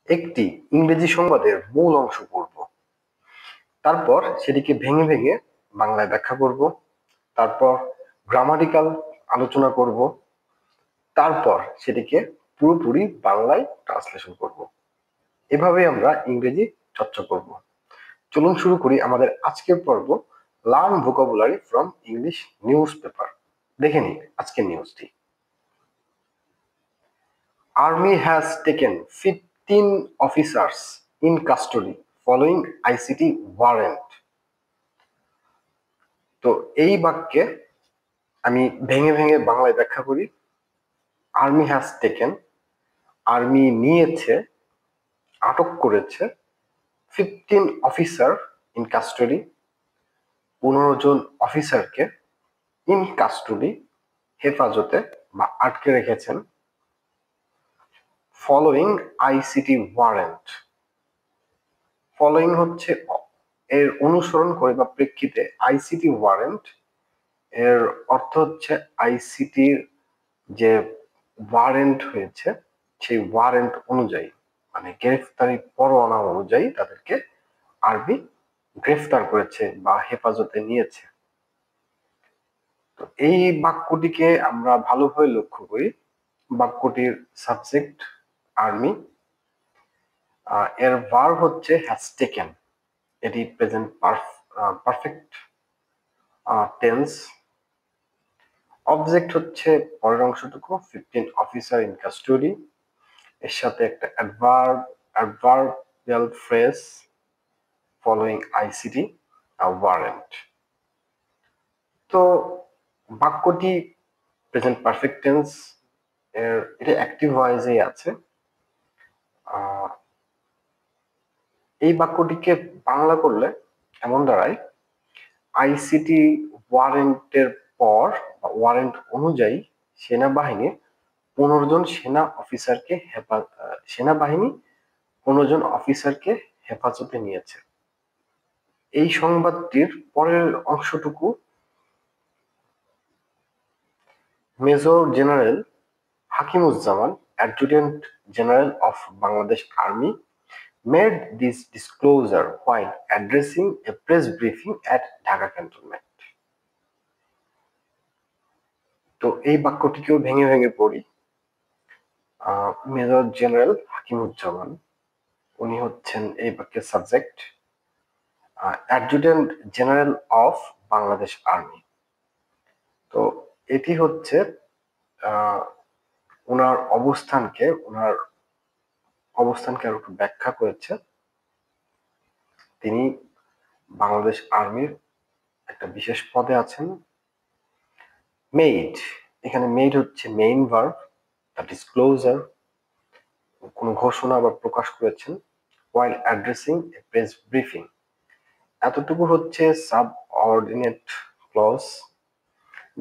একটি ইংরেজি সংবাদের মূল অংশ পড়ব, তারপর সেটিকে ভেঙে ভেঙে বাংলায় ব্যাখ্যা করব, তারপর গ্রামাটিক্যাল আলোচনা করব, তারপর সেটিকে পুরোপুরি বাংলায় ট্রান্সলেশন করব। এভাবে আমরা ইংরেজি চর্চা করব। চলুন শুরু করি আমাদের আজকের পর্ব, learn vocabulary from English news paper. দেখে নিই আজকের নিউজটি। Army has taken 15 officers in custody following ICT warrant. তো এই বাক্যে আমি ভেঙে ভেঙে বাংলায় ব্যাখ্যা করি। আর্মি হ্যাজ টেকেন, আর্মি নিয়েছে, আটক করেছে 15 অফিসার ইন কাস্টডি, 15 জন অফিসারকে, ইন কাস্টডি হেফাজতে বা আটকে রেখেছেন, ফলোইং আইসিটি ওয়ারেন্ট। ফলোইং হচ্ছে এর অনুসরণ করে বা প্রেক্ষিতে, আইসিটি ওয়ারেন্ট এর অর্থ হচ্ছে আইসিটির যে ওয়ারেন্ট হয়েছে সেই ওয়ারেন্ট অনুযায়ী, মানে গ্রেফতারি পরোয়ানা অনুযায়ী তাদেরকে আর্মি গ্রেফতার করেছে বা হেফাজতে নিয়েছে। তো এই বাক্যটিকে আমরা ভালোভাবে লক্ষ্য করি। বাক্যটির সাবজেক্ট আর্মি, এর ভার্ব হচ্ছে হ্যাজ টেকেন, এটি প্রেজেন্ট পারফেক্ট টেন্স। অবজেক্ট হচ্ছে পরের অংশটুকু 15 অফিসার ইন কাস্টডি, এর সাথে একটা adverbial phrase following ICT warrant. তো বাক্যটি প্রেজেন্ট পারফেক্ট টেন্স, এটা অ্যাক্টিভ ভয়েসেই আছে। এই বাক্যটিকে বাংলা করলে এমন দাঁড়ায়, আইসিটি ওয়ারেন্টের পর বা ওয়ারেন্ট অনুযায়ী সেনাবাহিনী 15 জন সেনাবাহিনী 15 জন অফিসারকে হেফাজতে নিয়েছে। এই সংবাদটির পরের অংশটুকু, major general Hakimuzzaman, adjutant general of Bangladesh army, made this disclosure while addressing a press briefing at Dhaka cantonment. তো এই বাক্যটিকেও ভেঙে ভেঙে পড়ি। মেজর জেনারেল হাকিমুজ্জামান, উনি হচ্ছেন এই বাক্যের subject. Adjutant general of Bangladesh army, তো এটি হচ্ছে ওনার অবস্থানকে আরো একটু ব্যাখ্যা করেছে। তিনি বাংলাদেশ আর্মির একটা বিশেষ পদে আছেন। মেড, এখানে মেড হচ্ছে মেইন ভার্ব, দ্য ডিসক্লোজার, কোন ঘোষণা বা প্রকাশ করেছেন। while addressing a press briefing, এতটুকু হচ্ছে সাবঅর্ডিনেট ক্লজ,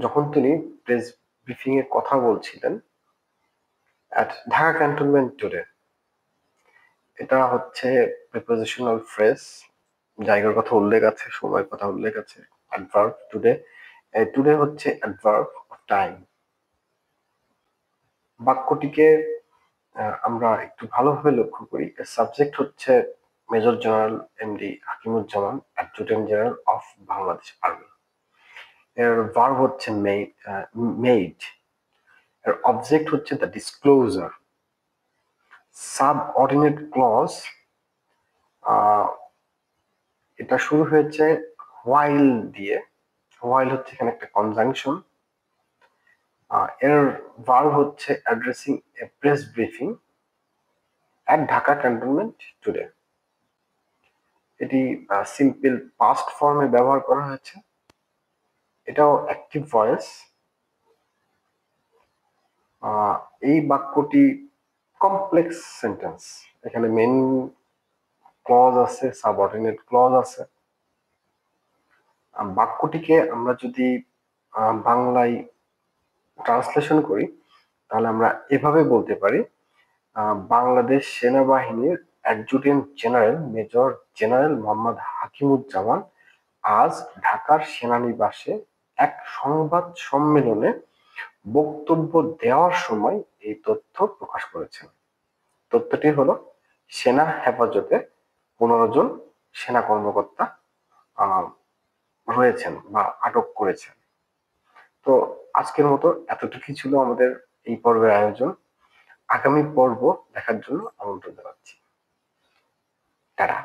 যখন তিনি প্রেস ব্রিফিং এ কথা বলছিলেন at ঢাকা ক্যান্টনমেন্ট টুডে। এটা হচ্ছে প্রিপোজিশনাল ফ্রেজ, জায়গার কথা উল্লেখ আছে, সময়ের কথা উল্লেখ আছে। অ্যাডভার্ব টুডে, টুডে হচ্ছে অ্যাডভার্ব অফ টাইম। বাক্যটিকে আমরা একটু ভালোভাবে লক্ষ্য করি। সাবজেক্ট হচ্ছে major general MD Hakimuzzaman, adjutant general of Bangladesh army. এর ভার্ব হচ্ছে মেড, এর অবজেক্ট হচ্ছে দ্য ডিসক্লোজার। সাবঅর্ডিনেট ক্লজ, এটা শুরু হয়েছে while দিয়ে। while হচ্ছে এখানে একটা কনজাংশন। এর ভার্ব হচ্ছে addressing A press briefing at Dhaka cantonment today. এটি সিম্পল পাস্ট ফর্মে ব্যবহার করা হয়েছে, এটাও অ্যাক্টিভ ভয়েস। এই বাক্যটি কমপ্লেক্স সেন্টেন্স, এখানে মেইন ক্লজ আছে, সাবঅর্ডিনেট ক্লজ আছে। বাক্যটিকে আমরা যদি বাংলায় ট্রান্সলেশন করি তাহলে আমরা এভাবে বলতে পারি, বাংলাদেশ সেনাবাহিনীর adjutant general major general Mohammad Hakimuzzaman আজ ঢাকার সেনানিবাসে এক সংবাদ সম্মেলনে বক্তব্য দেওয়ার সময় এই তথ্য প্রকাশ করেছেন। তথ্যটি হলো, সেনা হেফাজতে 15 জন সেনা কর্মকর্তা রয়েছেন বা আটক করেছেন। তো আজকের মতো এতটুকুই ছিল আমাদের এই পর্বের আয়োজন। আগামী পর্ব দেখার জন্য আমন্ত্রণ জানাচ্ছি। টাটা।